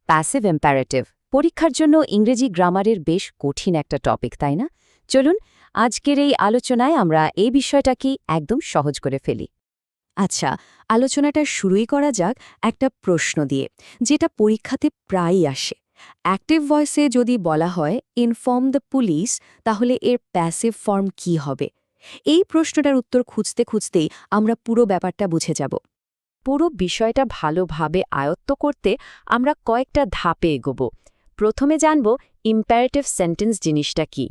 Passive imperative পরীক্ষার জন্য ইংরেজি গ্রামারের বেশ কঠিন একটা টপিক, তাই না? চলুন আজকের এই আলোচনায় আমরা এই বিষয়টাকে একদম সহজ করে ফেলি। আচ্ছা, আলোচনাটা শুরুই করা যাক একটা প্রশ্ন দিয়ে, যেটা পরীক্ষাতে প্রায়ই আসে। অ্যাক্টিভ ভয়েসে যদি বলা হয় ইনফর্ম দ্য পুলিশ, তাহলে এর প্যাসিভ ফর্ম কি হবে? এই প্রশ্নটার উত্তর খুঁজতে খুঁজতেই আমরা পুরো ব্যাপারটা বুঝে যাব। পুরো বিষয়টা ভালোভাবে আয়ত্ত করতে আমরা কয়েকটা ধাপে এগোব। প্রথমে জানব ইম্পারেটিভ সেন্টেন্স জিনিসটা কি,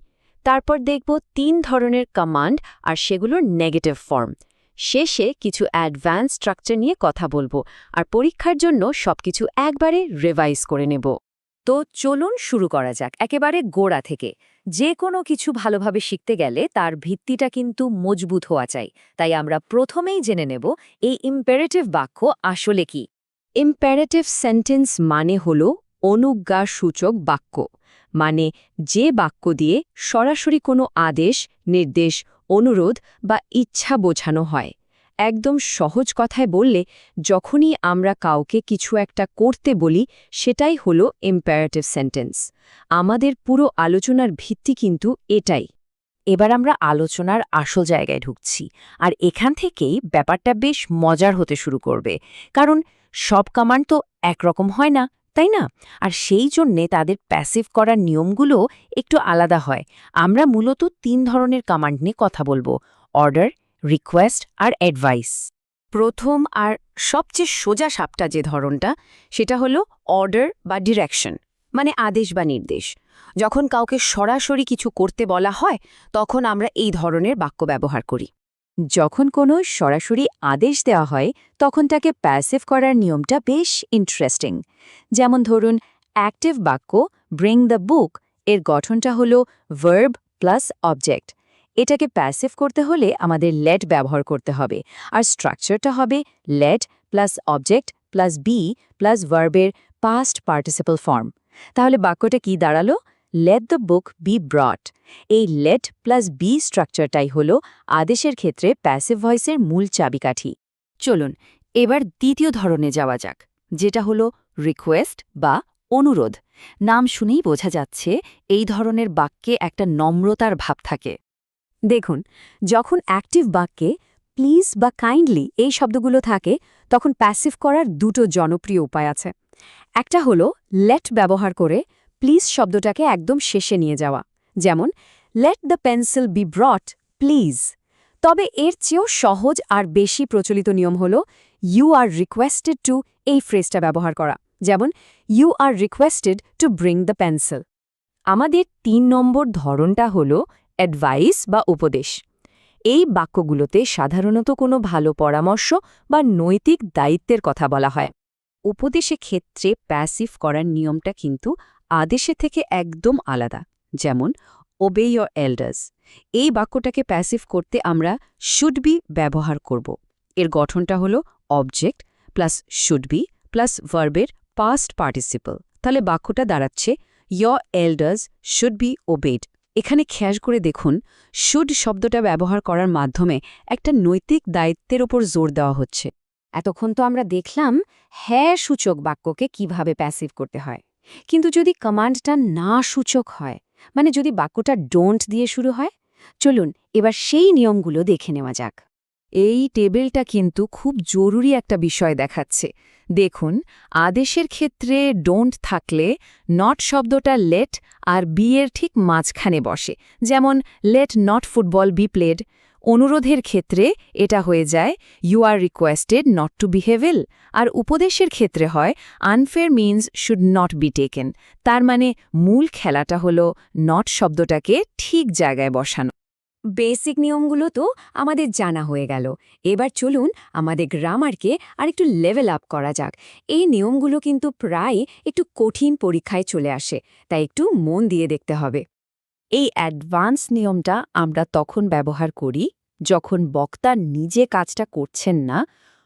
তারপর দেখব 3 ধরনের কমান্ড আর সেগুলোর নেগেটিভ ফর্ম। শেষে কিছু অ্যাডভান্স স্ট্রাকচার নিয়ে কথা বলবো, আর পরীক্ষার জন্য সবকিছু একবারে রিভাইজ করে নেব। তো চলুন শুরু করা যাক একেবারে গোড়া থেকে। যে কোনো কিছু ভালোভাবে শিখতে গেলে তার ভিত্তিটা কিন্তু মজবুত হওয়া চাই। তাই আমরা প্রথমেই জেনে নেব এই ইম্পারেটিভ বাক্য আসলে কি। ইম্পারেটিভ সেন্টেন্স মানে হল অনুজ্ঞাসূচক বাক্য, মানে যে বাক্য দিয়ে সরাসরি কোনো আদেশ, নির্দেশ, অনুরোধ বা ইচ্ছা বোঝানো হয়। একদম সহজ কথায় বললে, যখনই আমরা কাউকে কিছু একটা করতে বলি, সেটাই হলো ইম্পারেটিভ সেন্টেন্স। আমাদের পুরো আলোচনার ভিত্তি কিন্তু এটাই। এবার আমরা আলোচনার আসল জায়গায় ঢুকছি, আর এখান থেকেই ব্যাপারটা বেশ মজার হতে শুরু করবে। কারণ সব কমান্ড তো একরকম হয় না, তাই না? আর সেই জন্যে তাদের প্যাসিভ করার নিয়মগুলো একটু আলাদা হয়। আমরা মূলত 3 ধরনের কমান্ড নিয়ে কথা বলবো: অর্ডার, রিকোয়েস্ট আর অ্যাডভাইস। প্রথম আর সবচেয়ে সোজা সাপটা যে ধরনটা, সেটা হলো অর্ডার বা ডিরেকশন, মানে আদেশ বা নির্দেশ। যখন কাউকে সরাসরি কিছু করতে বলা হয়, তখন আমরা এই ধরনের বাক্য ব্যবহার করি। যখন কোনো সরাসরি আদেশ দেওয়া হয়, তখন তাকে প্যাসিভ করার নিয়মটা বেশ ইন্টারেস্টিং। যেমন ধরুন, অ্যাক্টিভ বাক্য ব্রিং দ্য বুক এর গঠনটা হলো ভার্ব প্লাস অবজেক্ট। এটাকে প্যাসিভ করতে হলে আমাদের লেট ব্যবহার করতে হবে, আর স্ট্রাকচারটা হবে let plus object plus B plus ভার্বের পাস্ট পার্টিসিপল ফর্ম। তাহলে বাক্যটা কি দাঁড়ালো? Let the book be brought. এই লেট প্লাস বি স্ট্রাকচারটাই হলো আদেশের ক্ষেত্রে প্যাসিভ ভয়েসের মূল চাবিকাঠি। চলুন এবার দ্বিতীয় ধরনে যাওয়া যাক, যেটা হলো রিকোয়েস্ট বা অনুরোধ। নাম শুনেই বোঝা যাচ্ছে এই ধরনের বাক্যে একটা নম্রতার ভাব থাকে। দেখুন, যখন অ্যাক্টিভ বাক্যে প্লিজ বা কাইন্ডলি এই শব্দগুলো থাকে, তখন প্যাসিভ করার দুটো জনপ্রিয় উপায় আছে। একটা হলো লেট ব্যবহার করে প্লিজ শব্দটাকে একদম শেষে নিয়ে যাওয়া, যেমন let the pencil B ব্রট please. তবে এর চেয়েও সহজ আর বেশি প্রচলিত নিয়ম হলো ইউ আর রিকোয়েস্টেড টু এই ফ্রেজটা ব্যবহার করা, যেমন you are requested to bring the pencil. আমাদের 3 নম্বর ধরনটা হলো অ্যাডভাইস বা উপদেশ। এই বাক্যগুলোতে সাধারণত কোনো ভালো পরামর্শ বা নৈতিক দায়িত্বের কথা বলা হয়। উপদেশে ক্ষেত্রে প্যাসিভ করার নিয়মটা কিন্তু আদেশে থেকে একদম আলাদা। যেমন ওবে ইয়োর এল্ডার্স, এই বাক্যটাকে প্যাসিভ করতে আমরা শুড বি ব্যবহার করব। এর গঠনটা হলো object plus should be plus ভার্বের পাস্ট পার্টিসিপল। তাহলে বাক্যটা দাঁড়াচ্ছে your elders should be obeyed. এখানে খেয়াল করে দেখুন, শুড শব্দটা ব্যবহার করার মাধ্যমে একটা নৈতিক দায়িত্বের ওপর জোর দেওয়া হচ্ছে। এতক্ষণ তো আমরা দেখলাম হ্যাঁ সূচক বাক্যকে কিভাবে প্যাসিভ করতে হয়। কিন্তু যদি কমান্ডটা না সূচক হয়, মানে যদি বাক্যটা ডোন্ট দিয়ে শুরু হয়, চলুন এবার সেই নিয়মগুলো দেখে নেওয়া যাক। এই টেবিলটা কিন্তু খুব জরুরি একটা বিষয় দেখাচ্ছে। দেখুন, আদেশের ক্ষেত্রে ডোন্ট থাকলে নট শব্দটা লেট আর বি এর ঠিক মাঝখানে বসে, যেমন let not football be played. অনুরোধের ক্ষেত্রে এটা হয়ে যায় you are requested not to behave ill, আর উপদেশের ক্ষেত্রে হয় unfair means should not be taken. তার মানে মূল খেলাটা হলো নট শব্দটাকে ঠিক জায়গায় বসানো। বেসিক নিয়মগুলো তো আমাদের জানা হয়ে গেল। এবার চলুন আমাদের গ্রামারকে আরেকটু লেভেল আপ করা যাক। এই নিয়মগুলো কিন্তু প্রায় একটু কঠিন পরীক্ষায় চলে আসে, তাই একটু মন দিয়ে দেখতে হবে। এই অ্যাডভান্স নিয়মটা আমরা তখন ব্যবহার করি যখন বক্তা নিজে কাজটা করছেন না,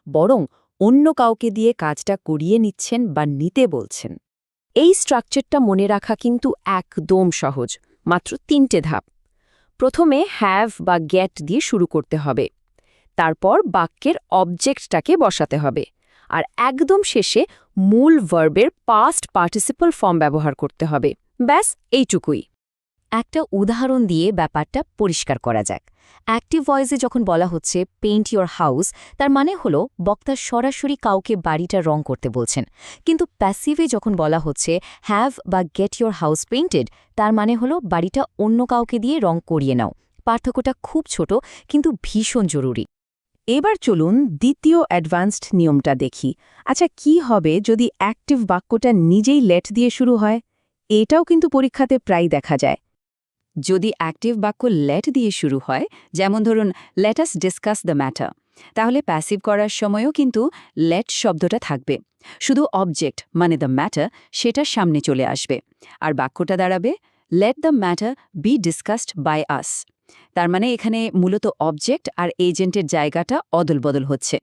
বরং অন্য কাউকে দিয়ে কাজটা করিয়ে নিচ্ছেন বা নিতে বলছেন। এই স্ট্রাকচারটা মনে রাখা কিন্তু একদম সহজ, মাত্র 3টে ধাপ। প্রথমে হ্যাভ বা গেট দিয়ে শুরু করতে হবে, তারপর বাক্যের অবজেক্টটাকে বসাতে হবে, আর একদম শেষে মূল ভার্বের পাস্ট পার্টিসিপল ফর্ম ব্যবহার করতে হবে। ব্যাস এইটুকুই। একটা উদাহরণ দিয়ে ব্যাপারটা পরিষ্কার করা যাক। অ্যাক্টিভ ভয়েসে যখন বলা হচ্ছে পেইন্ট ইয়োর হাউস, তার মানে হলো বক্তা সরাসরি কাউকে বাড়িটা রং করতে বলছেন। কিন্তু প্যাসিভে যখন বলা হচ্ছে হ্যাভ বা গেট ইয়োর হাউস পেইন্টেড, তার মানে হলো বাড়িটা অন্য কাউকে দিয়ে রং করিয়ে নাও। পার্থক্যটা খুব ছোট কিন্তু ভীষণ জরুরি। এবার চলুন দ্বিতীয় অ্যাডভান্সড নিয়মটা দেখি। আচ্ছা, কি হবে যদি অ্যাক্টিভ বাক্যটা নিজেই লেট দিয়ে শুরু হয়? এটাও কিন্তু পরীক্ষাতে প্রায় দেখা যায়। যদি অ্যাক্টিভ বাক্য লেট দিয়ে শুরু হয়, যেমন ধরুন let us discuss the matter, তাহলে প্যাসিভ করার সময়ও কিন্তু লেট শব্দটা থাকবে। শুধু অবজেক্ট মানে দ্য ম্যাটার সেটা সামনে চলে আসবে। আর বাক্যটা দাঁড়াবে let the matter be discussed by us. তার মানে এখানে মূলত অবজেক্ট আর এজেন্টের জায়গাটা অদলবদল হচ্ছে।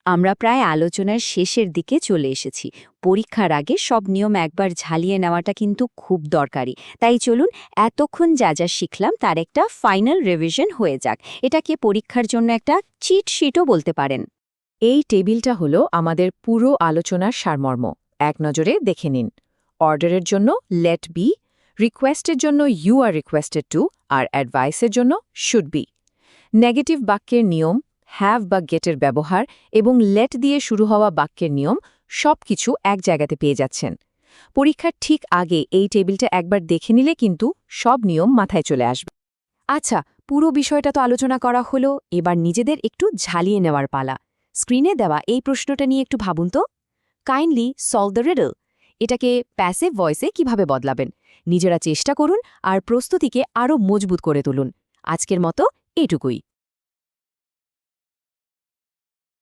আমরা প্রায় আলোচনার শেষের দিকে চলে এসেছি। পরীক্ষার আগে সব নিয়ম একবার ঝালিয়ে নেওয়াটা কিন্তু খুব দরকারি। তাই চলুন এতক্ষণ যা যা শিখলাম তার একটা ফাইনাল রিভিশন হয়ে যাক। এটাকে পরীক্ষার জন্য একটা চিট শিটও বলতে পারেন। এই টেবিলটা হলো আমাদের পুরো আলোচনার সারমর্ম। এক নজরে দেখে নিন। অর্ডারের জন্য লেট বি, রিকোয়েস্টের জন্য ইউ আর রিকোয়েস্টেড টু, আর অ্যাডভাইসের জন্য শুড বি। নেগেটিভ বাক্যের নিয়ম, হ্যাভ বা গেটের ব্যবহার এবং লেট দিয়ে শুরু হওয়া বাক্যের নিয়ম সবকিছু এক জায়গাতে পেয়ে যাচ্ছেন। পরীক্ষার ঠিক আগে এই টেবিলটা একবার দেখে নিলে কিন্তু সব নিয়ম মাথায় চলে আসবে। আচ্ছা, পুরো বিষয়টা তো আলোচনা করা হলো, এবার নিজেদের একটু ঝালিয়ে নেওয়ার পালা। স্ক্রিনে দেওয়া এই প্রশ্নটা নিয়ে একটু ভাবুন তো। Kindly solve the riddle. এটাকে প্যাসিভ ভয়েসে কিভাবে বদলাবেন? নিজেরা চেষ্টা করুন আর প্রস্তুতিকে আরও মজবুত করে তুলুন। আজকের মতো এটুকুই।